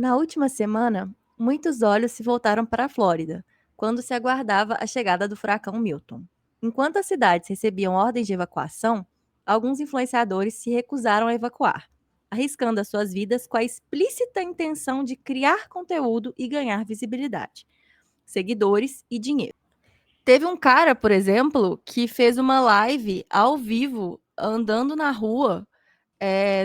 Na última semana, muitos olhos se voltaram para a Flórida, quando se aguardava a chegada do furacão Milton. Enquanto as cidades recebiam ordens de evacuação, alguns influenciadores se recusaram a evacuar, arriscando as suas vidas com a explícita intenção de criar conteúdo e ganhar visibilidade, seguidores e dinheiro. Teve um cara, por exemplo, que fez uma live ao vivo andando na rua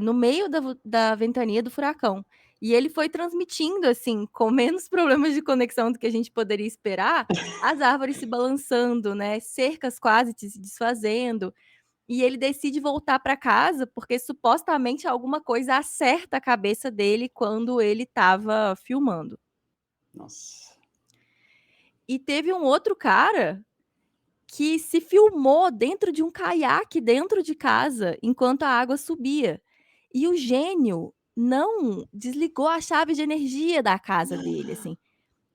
no meio da ventania do furacão. E ele foi transmitindo, assim, com menos problemas de conexão do que a gente poderia esperar, as árvores se balançando, né, cercas quase se desfazendo, e ele decide voltar para casa, porque supostamente alguma coisa acerta a cabeça dele quando ele estava filmando. Nossa. E teve um outro cara que se filmou dentro de um caiaque dentro de casa, enquanto a água subia. E o gênio não desligou a chave de energia da casa dele, assim.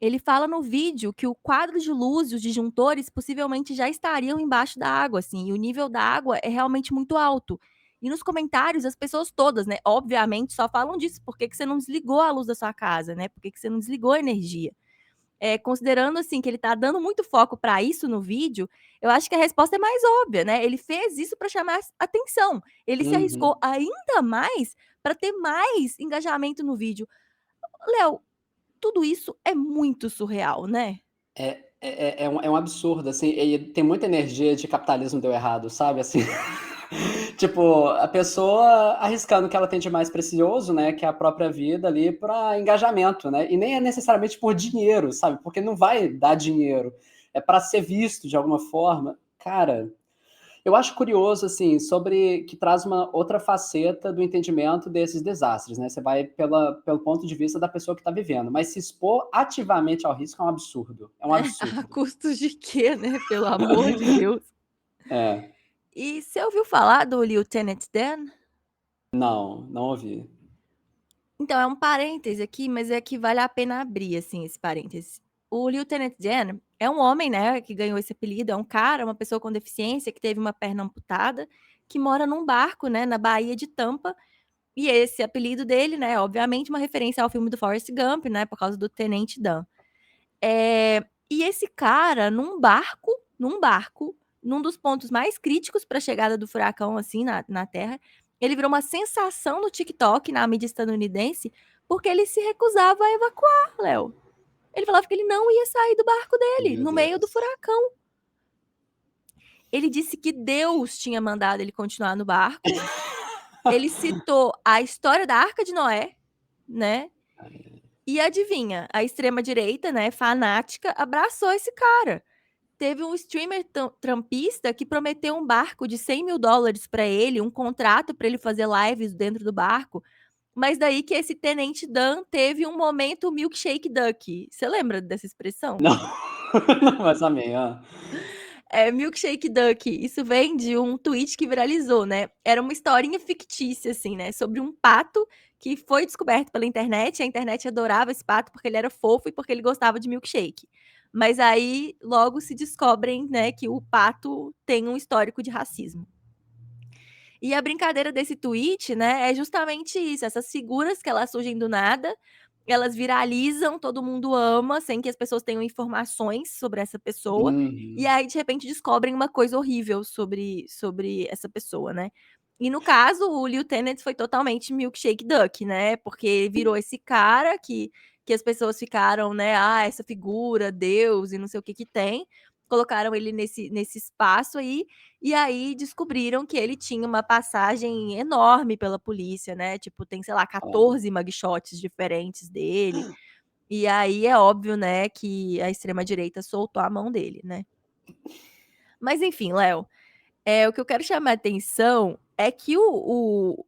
Ele fala no vídeo que o quadro de luz e os disjuntores possivelmente já estariam embaixo da água, assim, e o nível da água é realmente muito alto. E nos comentários as pessoas todas, né, obviamente só falam disso: "Por que que você não desligou a luz da sua casa, né, por que que você não desligou a energia?". Considerando, assim, que ele tá dando muito foco pra isso no vídeo, eu acho que a resposta é mais óbvia, né, ele fez isso pra chamar atenção, ele se arriscou Uhum. ainda mais pra ter mais engajamento no vídeo. Léo, tudo isso é muito surreal, né? É um absurdo, assim, e tem muita energia de capitalismo deu errado, sabe, assim. Tipo, a pessoa arriscando o que ela tem de mais precioso, né, que é a própria vida ali, para engajamento, né, e nem é necessariamente por dinheiro, sabe, porque não vai dar dinheiro, é para ser visto de alguma forma. Cara, eu acho curioso, assim, sobre que traz uma outra faceta do entendimento desses desastres, né, você vai pelo ponto de vista da pessoa que está vivendo, mas se expor ativamente ao risco é um absurdo, é um A absurdo. custos de quê, né, pelo amor de Deus. É, E você ouviu falar do Lieutenant Dan? não ouvi. Então, é um parêntese aqui, mas é que vale a pena abrir, assim, esse parêntese. O Lieutenant Dan é um homem, né, que ganhou esse apelido, é um cara, uma pessoa com deficiência que teve uma perna amputada, que mora num barco, né, na Baía de Tampa, e esse apelido dele, né, obviamente uma referência ao filme do Forrest Gump, né, por causa do Tenente Dan. E esse cara, num barco, num dos pontos mais críticos para a chegada do furacão, assim, na Terra, ele virou uma sensação no TikTok, na mídia estadunidense, porque ele se recusava a evacuar, Léo. Ele falava que ele não ia sair do barco dele, Meu no meio do Deus. furacão. Ele disse que Deus tinha mandado ele continuar no barco. Ele citou a história da Arca de Noé, né? E adivinha, a extrema direita, né, fanática, abraçou esse cara. Teve um streamer trampista que prometeu um barco de $100.000 para ele, um contrato para ele fazer lives dentro do barco, mas daí que esse Tenente Dan teve um momento milkshake duck. Você lembra dessa expressão? Não, mas amei, hã. É, milkshake duck, isso vem de um tweet que viralizou, né, era uma historinha fictícia, assim, né, sobre um pato que foi descoberto pela internet, a internet adorava esse pato porque ele era fofo e porque ele gostava de milkshake. Mas aí logo se descobrem, né, que o pato tem um histórico de racismo. E a brincadeira desse tweet, né, é justamente isso, essas figuras que elas surgem do nada, elas viralizam, todo mundo ama, sem que as pessoas tenham informações sobre essa pessoa, e Uhum. aí de repente descobrem uma coisa horrível sobre essa pessoa, né. E no caso, o Lieutenant foi totalmente milkshake duck, né, porque virou esse cara que as pessoas ficaram, né: "Ah, essa figura, Deus e não sei o que que tem", colocaram ele nesse espaço aí, e aí descobriram que ele tinha uma passagem enorme pela polícia, né, tipo, tem, sei lá, Ó. 14 mugshots diferentes dele, e aí é óbvio, né, que a extrema direita soltou a mão dele, né. Mas enfim, Léo, o que eu quero chamar a atenção é que o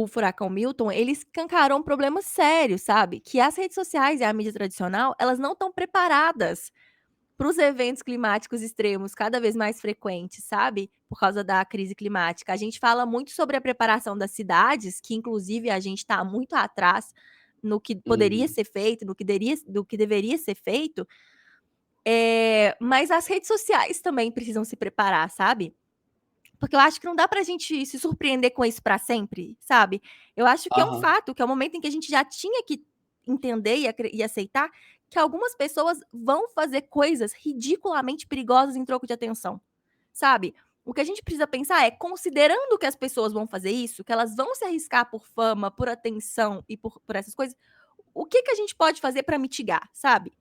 furacão Milton, ele escancarou um problema sério, sabe, que as redes sociais e a mídia tradicional, elas não estão preparadas para os eventos climáticos extremos cada vez mais frequentes, sabe, por causa da crise climática. A gente fala muito sobre a preparação das cidades, que inclusive a gente está muito atrás no que poderia Uhum. ser feito, do que deveria ser feito, mas as redes sociais também precisam se preparar, sabe. Porque eu acho que não dá pra gente se surpreender com isso pra sempre, sabe. Eu acho que é um Aham. fato, que é o momento em que a gente já tinha que entender e aceitar que algumas pessoas vão fazer coisas ridiculamente perigosas em troco de atenção, sabe? O que a gente precisa pensar é, considerando que as pessoas vão fazer isso, que elas vão se arriscar por fama, por atenção e por essas coisas, o que que a gente pode fazer para mitigar, sabe?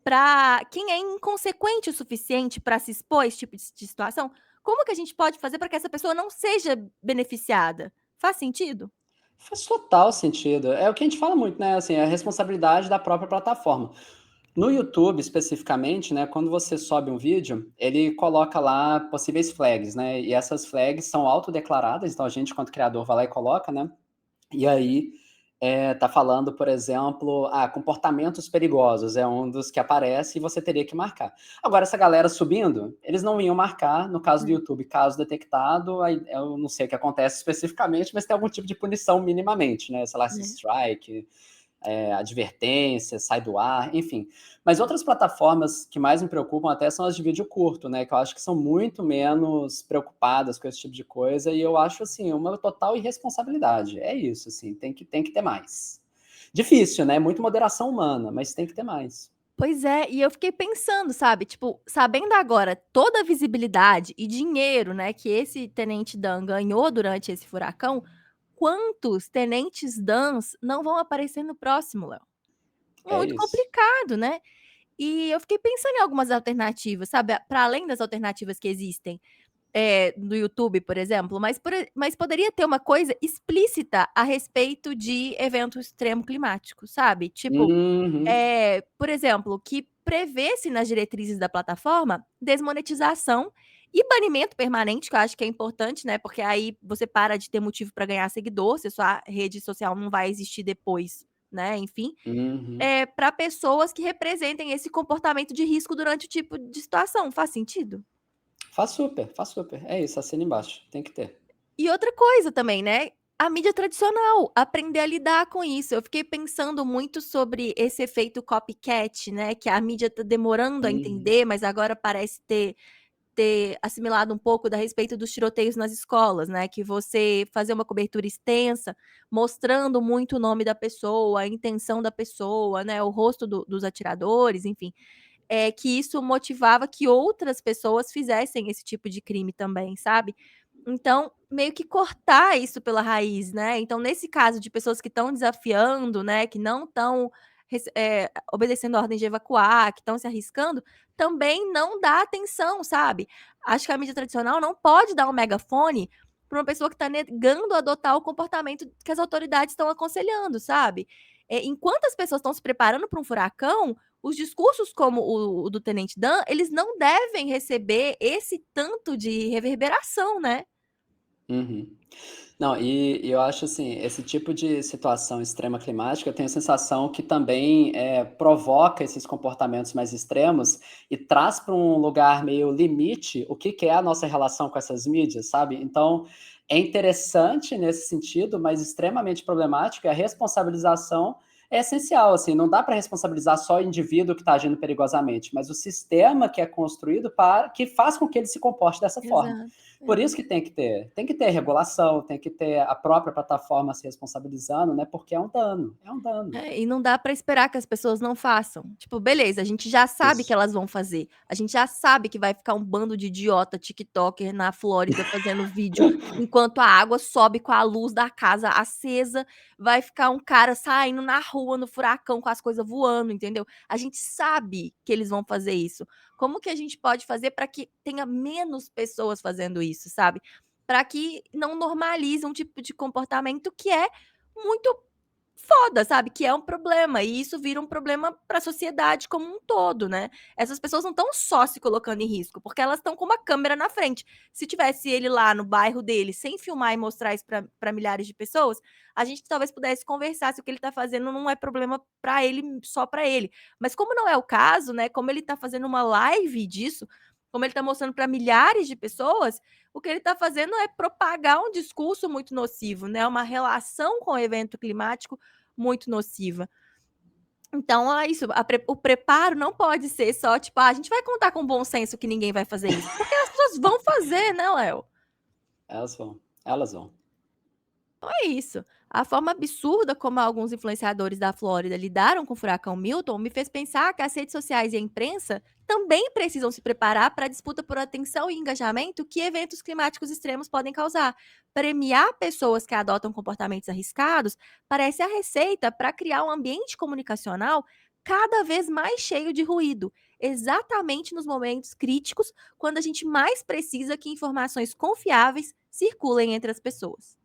Para quem é inconsequente o suficiente para se expor a esse tipo de situação, como que a gente pode fazer para que essa pessoa não seja beneficiada? Faz sentido? Faz total sentido. É o que a gente fala muito, né? Assim, é a responsabilidade da própria plataforma. No YouTube, especificamente, né, quando você sobe um vídeo, ele coloca lá possíveis flags, né? E essas flags são autodeclaradas, então a gente, quanto criador, vai lá e coloca, né? E aí tá falando, por exemplo, comportamentos perigosos é um dos que aparece e você teria que marcar. Agora, essa galera subindo, eles não iam marcar, no caso do É. YouTube, caso detectado, aí eu não sei o que acontece especificamente, mas tem algum tipo de punição minimamente, né? Sei lá, se É. strike, advertência, sai do ar, enfim. Mas outras plataformas que mais me preocupam até são as de vídeo curto, né? Que eu acho que são muito menos preocupadas com esse tipo de coisa e eu acho, assim, uma total irresponsabilidade. É isso, assim, tem que ter mais. Difícil, né? Muito moderação humana, mas tem que ter mais. Pois é, e eu fiquei pensando, sabe, tipo, sabendo agora toda a visibilidade e dinheiro, né, que esse tenente Dan ganhou durante esse furacão, quantos tenentes Dans não vão aparecer no próximo, Léo? É Muito isso. complicado, né? E eu fiquei pensando em algumas alternativas, sabe, para além das alternativas que existem, no YouTube, por exemplo, mas poderia ter uma coisa explícita a respeito de evento extremo climático, sabe? Tipo, Uhum, por exemplo, que prevesse nas diretrizes da plataforma desmonetização e banimento permanente, que eu acho que é importante, né, porque aí você para de ter motivo para ganhar seguidor, se a sua rede social não vai existir depois, né, enfim. uhum. Pra pessoas que representem esse comportamento de risco durante o tipo de situação. Faz sentido? Faz super, faz super. É isso, assina embaixo. Tem que ter. E outra coisa também, né, a mídia tradicional, aprender a lidar com isso. Eu fiquei pensando muito sobre esse efeito copycat, né, que a mídia tá demorando a Uhum, entender, mas agora parece ter assimilado um pouco da respeito dos tiroteios nas escolas, né, que você fazer uma cobertura extensa, mostrando muito o nome da pessoa, a intenção da pessoa, né, o rosto dos atiradores, enfim, que isso motivava que outras pessoas fizessem esse tipo de crime também, sabe. Então, meio que cortar isso pela raiz, né. Então, nesse caso de pessoas que estão desafiando, né, que não estão obedecendo a ordem de evacuar, que estão se arriscando, também não dá atenção, sabe. Acho que a mídia tradicional não pode dar um megafone para uma pessoa que está negando adotar o comportamento que as autoridades estão aconselhando, sabe. Enquanto as pessoas estão se preparando para um furacão, os discursos como o do tenente Dan, eles não devem receber esse tanto de reverberação, né. uhum. Não, e eu acho assim, esse tipo de situação extrema climática, eu tenho a sensação que também provoca esses comportamentos mais extremos e traz para um lugar meio limite o que, que é a nossa relação com essas mídias, sabe? Então, é interessante nesse sentido, mas extremamente problemático, e a responsabilização é essencial, assim, não dá para responsabilizar só o indivíduo que está agindo perigosamente, mas o sistema que é construído para que faz com que ele se comporte dessa forma. Exato, Por isso que tem que ter regulação, tem que ter a própria plataforma se responsabilizando, né? Porque é um dano, é um dano. e não dá pra esperar que as pessoas não façam. Tipo, beleza, a gente já sabe que Isso. elas vão fazer. A gente já sabe que vai ficar um bando de idiota tiktoker na Flórida fazendo vídeo enquanto a água sobe com a luz da casa acesa, vai ficar um cara saindo na rua no furacão com as coisas voando, entendeu. A gente sabe que eles vão fazer isso. Como que a gente pode fazer pra que tenha menos pessoas fazendo isso, sabe. Pra que não normalize um tipo de comportamento que é muito foda, sabe, que é um problema, e isso vira um problema para a sociedade como um todo, né. Essas pessoas não estão só se colocando em risco, porque elas estão com uma câmera na frente. Se tivesse ele lá no bairro dele, sem filmar e mostrar isso para milhares de pessoas, a gente talvez pudesse conversar se o que ele tá fazendo não é problema para ele, só para ele. Mas como não é o caso, né, como ele tá fazendo uma live disso, como ele tá mostrando para milhares de pessoas, o que ele está fazendo é propagar um discurso muito nocivo, né, uma relação com o evento climático muito nociva. Então é isso, o preparo não pode ser só tipo: "Ah, a gente vai contar com bom senso que ninguém vai fazer isso", porque as pessoas vão fazer, né, Léo? Elas vão, elas vão. Então é isso. A forma absurda como alguns influenciadores da Flórida lidaram com o furacão Milton me fez pensar que as redes sociais e a imprensa também precisam se preparar para a disputa por atenção e engajamento que eventos climáticos extremos podem causar. Premiar pessoas que adotam comportamentos arriscados parece a receita para criar um ambiente comunicacional cada vez mais cheio de ruído, exatamente nos momentos críticos, quando a gente mais precisa que informações confiáveis circulem entre as pessoas.